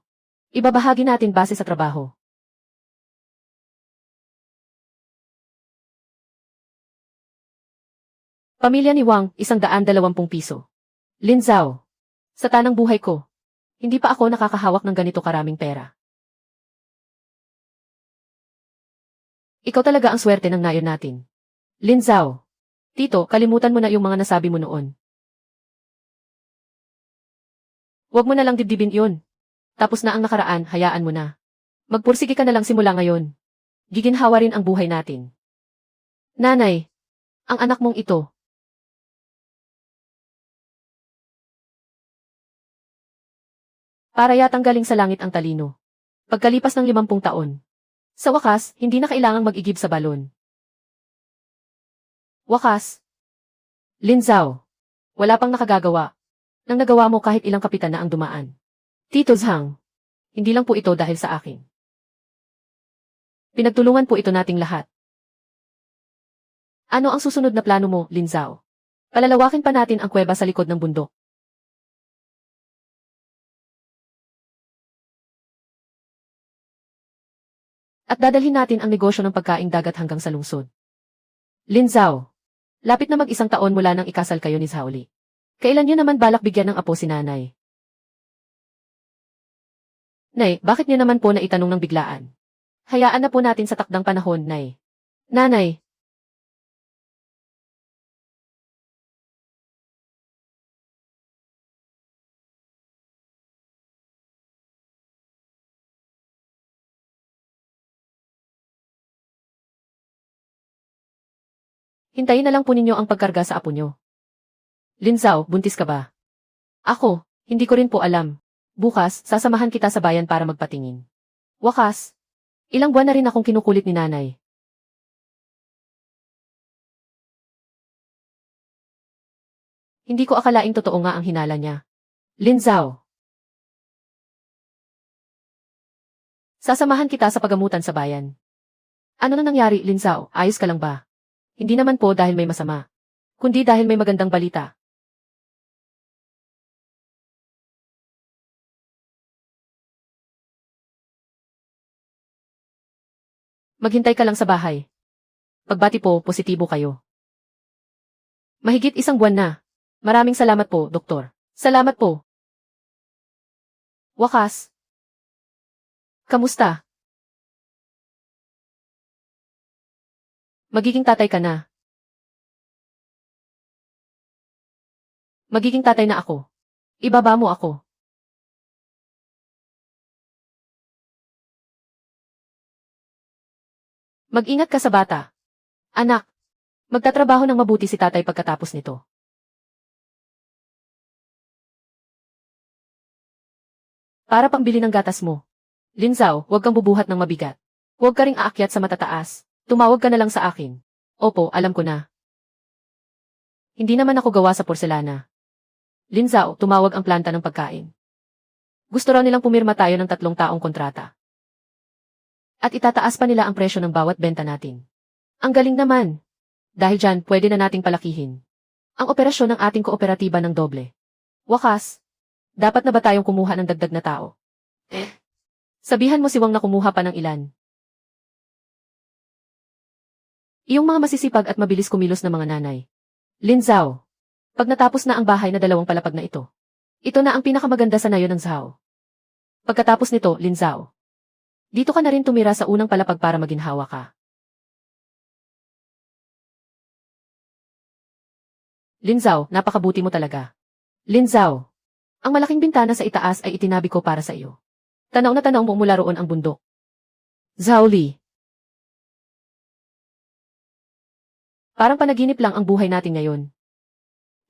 Ibabahagi natin base sa trabaho. Pamilya ni Wang, 120 piso. Lin Zhao. Sa tanang buhay ko, hindi pa ako nakakahawak ng ganito karaming pera. Ikaw talaga ang swerte ng Nayo natin. Lin Zhao. Tito, kalimutan mo na yung mga nasabi mo noon. Huwag mo na lang dibdibin yun. Tapos na ang nakaraan, hayaan mo na. Magpursige ka na lang simula ngayon. Giginhawa rin ang buhay natin. Nanay, ang anak mong ito. Para yatang galing sa langit ang talino. Pagkalipas ng 50 taon. Sa wakas, hindi na kailangang mag-igib sa balon. Wakas. Lin Zhao. Wala pang nakagagawa. Nang nagawa mo kahit ilang kapitan na ang dumaan. Tito Zhang. Hindi lang po ito dahil sa akin. Pinagtulungan po ito nating lahat. Ano ang susunod na plano mo, Lin Zhao? Palalawakin pa natin ang kuweba sa likod ng bundok. At dadalhin natin ang negosyo ng pagkaing dagat hanggang sa lungsod. Lin Zhao. Lapit na mag-1 taon mula nang ikasal kayo ni Zhao Li. Kailan niyo naman balak bigyan ng apo si nanay? Nay, bakit niyo naman po na itanong ng biglaan? Hayaan na po natin sa takdang panahon, Nay. Nanay. Hintayin na lang po ninyo ang pagkarga sa apo nyo. Lin Zhao, buntis ka ba? Ako, hindi ko rin po alam. Bukas, sasamahan kita sa bayan para magpatingin. Wakas. Ilang buwan na rin akong kinukulit ni nanay. Hindi ko akalaing totoo nga ang hinala niya. Lin Zhao. Sasamahan kita sa pagamutan sa bayan. Ano na nangyari, Lin Zhao? Ayos ka lang ba? Hindi naman po dahil may masama, kundi dahil may magandang balita. Maghintay ka lang sa bahay. Pagbati po, positibo kayo. Mahigit 1 buwan na. Maraming salamat po, Doktor. Salamat po. Wakas. Kamusta? Magiging tatay ka na. Magiging tatay na ako. Ibaba mo ako. Mag-ingat ka sa bata. Anak, magtatrabaho ng mabuti si tatay pagkatapos nito. Para pangbili ng gatas mo. Lin Zhao, huwag kang bubuhat ng mabigat. Huwag ka ring aakyat sa matataas. Tumawag ka na lang sa akin. Opo, alam ko na. Hindi naman ako gawa sa porselana. Lin Zhao, tumawag ang planta ng pagkain. Gusto raw nilang pumirma tayo ng 3 taong kontrata. At itataas pa nila ang presyo ng bawat benta natin. Ang galing naman. Dahil dyan, pwede na nating palakihin ang operasyon ng ating kooperatiba ng doble. Wakas. Dapat na ba tayong kumuha ng dagdag na tao? Sabihan mo si Wang na kumuha pa ng ilan. Iyong mga masisipag at mabilis kumilos na mga nanay. Lin Zhao. Pag natapos na ang bahay na 2 palapag na ito na ang pinakamaganda sa Nayo ng Zhao. Pagkatapos nito, Lin Zhao. Dito ka na rin tumira sa unang palapag para maginhawa ka. Lin Zhao, napakabuti mo talaga. Lin Zhao. Ang malaking bintana sa itaas ay itinabi ko para sa iyo. Tanaw na tanaw mo mula roon ang bundok. Zhao Li. Parang panaginip lang ang buhay natin ngayon.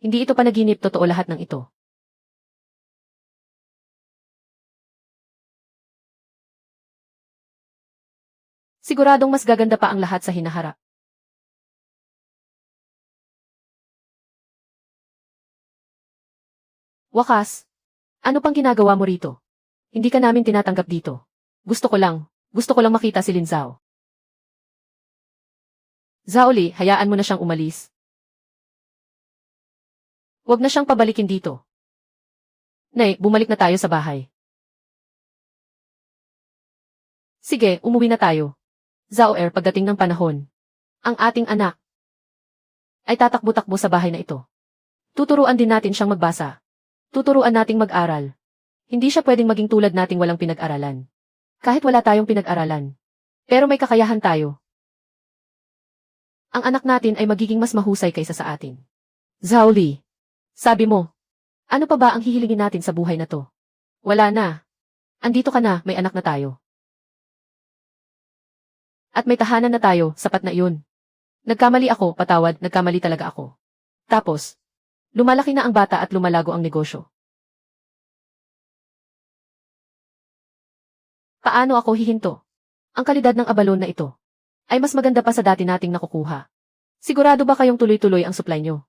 Hindi ito panaginip, totoo lahat ng ito. Siguradong mas gaganda pa ang lahat sa hinaharap. Wakas, ano pang ginagawa mo rito? Hindi ka namin tinatanggap dito. Gusto ko lang makita si Lin Zhao. Zhao Li, hayaan mo na siyang umalis. Huwag na siyang pabalikin dito. Nay, bumalik na tayo sa bahay. Sige, umuwi na tayo. Zhao pagdating ng panahon, ang ating anak ay tatakbo-takbo sa bahay na ito. Tuturuan din natin siyang magbasa. Tuturuan nating mag-aral. Hindi siya pwedeng maging tulad nating walang pinag-aralan. Kahit wala tayong pinag-aralan. Pero may kakayahan tayo. Ang anak natin ay magiging mas mahusay kaysa sa atin. Zhao Li, sabi mo, ano pa ba ang hihilingin natin sa buhay na to? Wala na. Andito ka na, may anak na tayo. At may tahanan na tayo, sapat na iyon. Nagkamali ako, patawad, nagkamali talaga ako. Tapos, lumalaki na ang bata at lumalago ang negosyo. Paano ako hihinto? Ang kalidad ng abalon na ito ay mas maganda pa sa dati nating nakukuha. Sigurado ba kayong tuloy-tuloy ang supply nyo?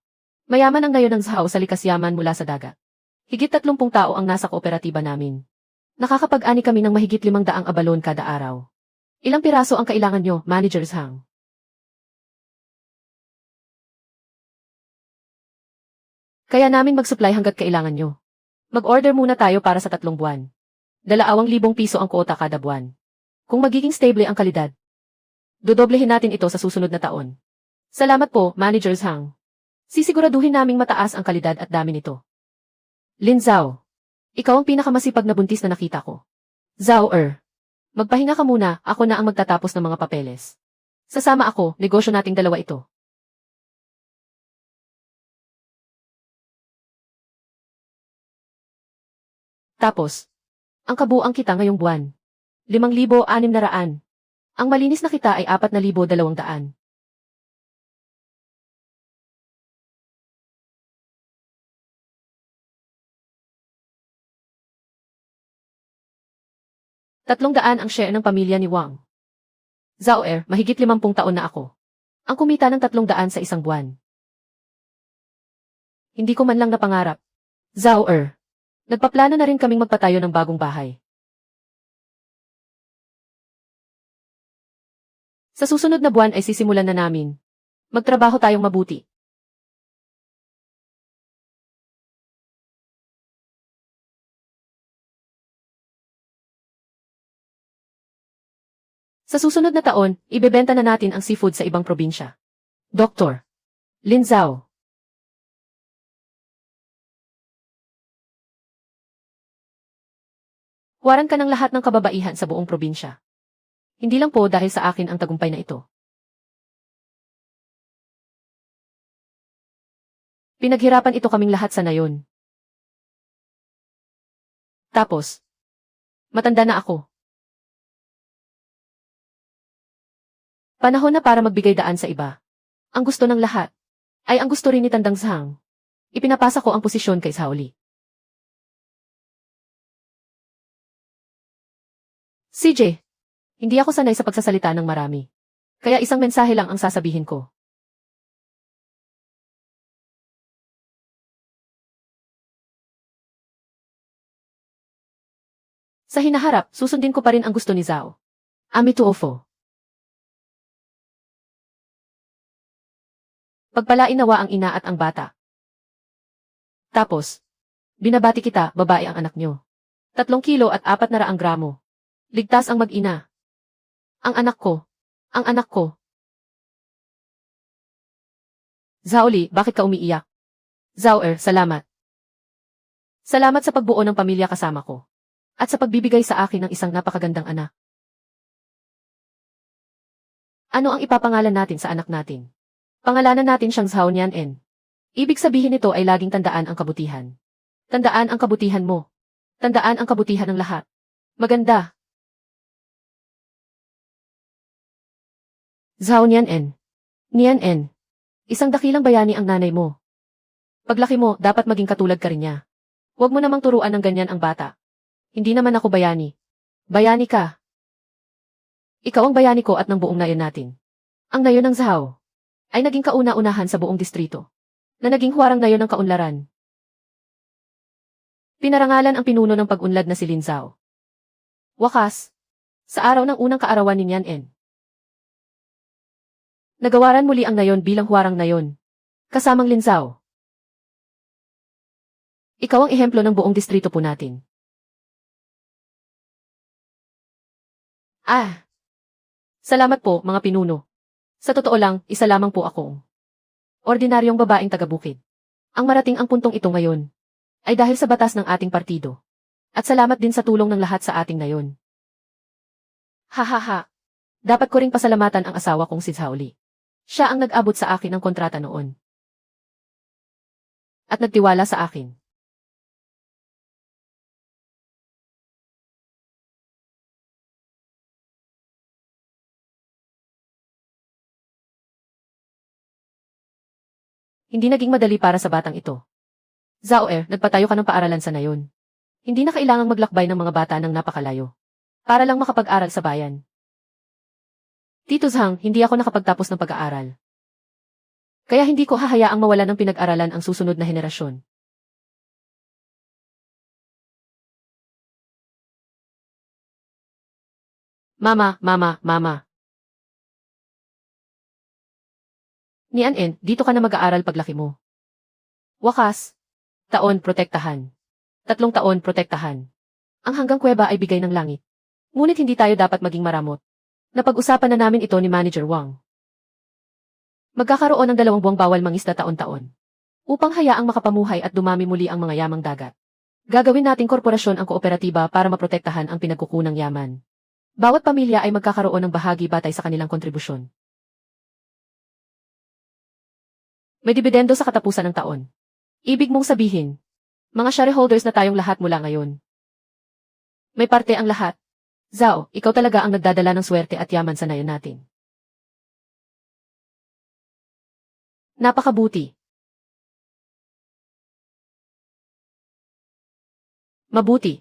Mayaman ang ngayon ng Zhao sa likas yaman mula sa dagat. Higit 30 tao ang nasa kooperatiba namin. Nakakapag-ani kami ng mahigit 500 abalon kada araw. Ilang piraso ang kailangan nyo, Manager Zhang? Kaya namin mag-supply hanggat kailangan nyo. Mag-order muna tayo para sa 3 buwan. 2,000 piso ang kuota kada buwan. Kung magiging stable ang kalidad, dodoblehin natin ito sa susunod na taon. Salamat po, Manager Zhang. Sisiguraduhin naming mataas ang kalidad at dami nito. Lin Zhao, ikaw ang pinakamasipag na buntis na nakita ko. Zhao magpahinga ka muna, ako na ang magtatapos ng mga papeles. Sasama ako, negosyo nating dalawa ito. Tapos, ang kabuang kita ngayong buwan. 5,600. Ang malinis na kita ay 4,200. ₱300 ang share ng pamilya ni Wang. Zhao mahigit 50 taon na ako. Ang kumita ng 300 sa isang buwan. Hindi ko man lang napangarap. Zhao nagpaplano na rin kaming magpatayo ng bagong bahay. Sa susunod na buwan ay sisimulan na namin. Magtrabaho tayong mabuti. Sa susunod na taon, ibebenta na natin ang seafood sa ibang probinsya. Dr. Lin Zhao. Huwaran ka ng lahat ng kababaihan sa buong probinsya. Hindi lang po dahil sa akin ang tagumpay na ito. Pinaghirapan ito kaming lahat sa nayon. Tapos, matanda na ako. Panahon na para magbigay daan sa iba. Ang gusto ng lahat ay ang gusto rin ni Tandang Zhang. Ipinapasa ko ang posisyon kay Zhao Li. CJ, hindi ako sanay sa pagsasalita ng marami. Kaya isang mensahe lang ang sasabihin ko. Sa hinaharap, susundin ko pa rin ang gusto ni Zhao. Amituofo. Pagpalain nawa ang ina at ang bata. Tapos, binabati kita, babae ang anak nyo. 3 kilo at 400 gramo. Ligtas ang mag-ina. Ang anak ko. Ang anak ko. Zhao Li, bakit ka umiiyak? Zhao salamat. Salamat sa pagbuo ng pamilya kasama ko. At sa pagbibigay sa akin ng isang napakagandang anak. Ano ang ipapangalan natin sa anak natin? Pangalanan natin siyang Zhao Nian. Ibig sabihin nito ay laging tandaan ang kabutihan. Tandaan ang kabutihan mo. Tandaan ang kabutihan ng lahat. Maganda. Zhao Nian. Isang dakilang bayani ang nanay mo. Paglaki mo, dapat maging katulad ka rin niya. Huwag mo namang turuan ng ganyan ang bata. Hindi naman ako bayani. Bayani ka. Ikaw ang bayani ko at ng buong nayon natin. Ang nayon ng Zhao ay naging kauna-unahan sa buong distrito, na naging huwarang nayon ng kaunlaran. Pinarangalan ang pinuno ng pag-unlad na si Lin Zhao. Wakas, sa araw ng unang kaarawan ni Yan En, nagawaran muli ang nayon bilang huwarang nayon, kasamang Lin Zhao. Ikaw ang ehemplo ng buong distrito po natin. Salamat po, mga pinuno. Sa totoo lang, isa lamang po akong ordinaryong babaeng taga-bukid. Ang marating ang puntong ito ngayon ay dahil sa batas ng ating partido. At salamat din sa tulong ng lahat sa ating nayon. Hahaha. Dapat ko ring pasalamatan ang asawa kong si Zhao Li. Siya ang nag-abot sa akin ng kontrata noon. At nagtiwala sa akin. Hindi naging madali para sa batang ito. Zhao, nagpatayo ka ng paaralan sa nayon. Hindi na kailangang maglakbay ng mga bata ng napakalayo. Para lang makapag-aral sa bayan. Tito Zhang, hindi ako nakapagtapos ng pag-aaral. Kaya hindi ko hahayaang mawalan ng pinag-aralan ang susunod na henerasyon. Mama. Ni An-en, dito ka na mag-aaral paglaki mo. Wakas. Taon, protektahan. 3 taon, protektahan. Ang hanggang kuweba ay bigay ng langit. Ngunit hindi tayo dapat maging maramot. Napag-usapan na namin ito ni Manager Wang. Magkakaroon ng 2 buwang bawal mangisda taon-taon. Upang hayaang makapamuhay at dumami muli ang mga yamang dagat. Gagawin nating korporasyon ang kooperatiba para maprotektahan ang pinagkukunang yaman. Bawat pamilya ay magkakaroon ng bahagi batay sa kanilang kontribusyon. May dibidendo sa katapusan ng taon. Ibig mong sabihin, mga shareholders na tayong lahat mula ngayon. May parte ang lahat. Zhao, ikaw talaga ang nagdadala ng swerte at yaman sa nayon natin. Napakabuti. Mabuti.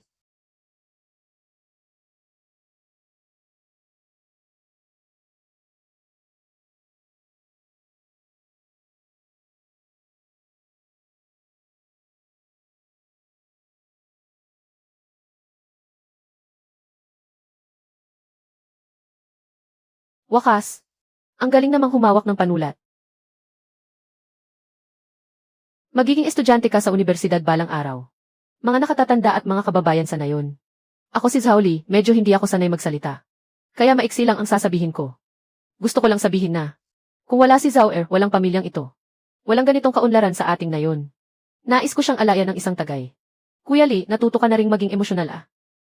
Wakas. Ang galing namang humawak ng panulat. Magiging estudyante ka sa universidad balang araw. Mga nakatatanda at mga kababayan sa nayon. Ako si Zhao Li, medyo hindi ako sanay magsalita. Kaya maiksi lang ang sasabihin ko. Gusto ko lang sabihin na, kung wala si Zhao, walang pamilyang ito. Walang ganitong kaunlaran sa ating nayon. Nais ko siyang alayan ng isang tagay. Kuya Li, natuto ka na ring maging emosyonal.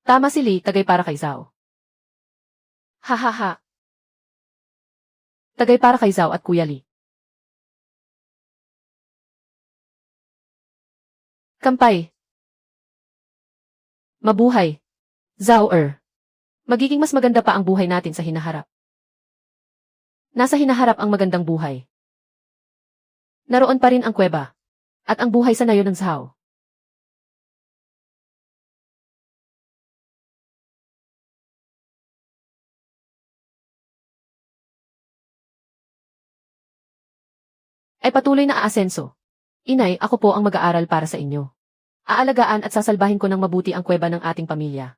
Tama si Li, tagay para kay Zhao. Hahaha. Tagay para kay Zhao at Kuya Li. Kampay. Mabuhay. Zhao. Magiging mas maganda pa ang buhay natin sa hinaharap. Nasa hinaharap ang magandang buhay. Naroon pa rin ang kuweba. At ang buhay sa nayon ng Zhao. Ay patuloy na aasenso. Inay, ako po ang mag-aaral para sa inyo. Aalagaan at sasalbahin ko ng mabuti ang kuweba ng ating pamilya.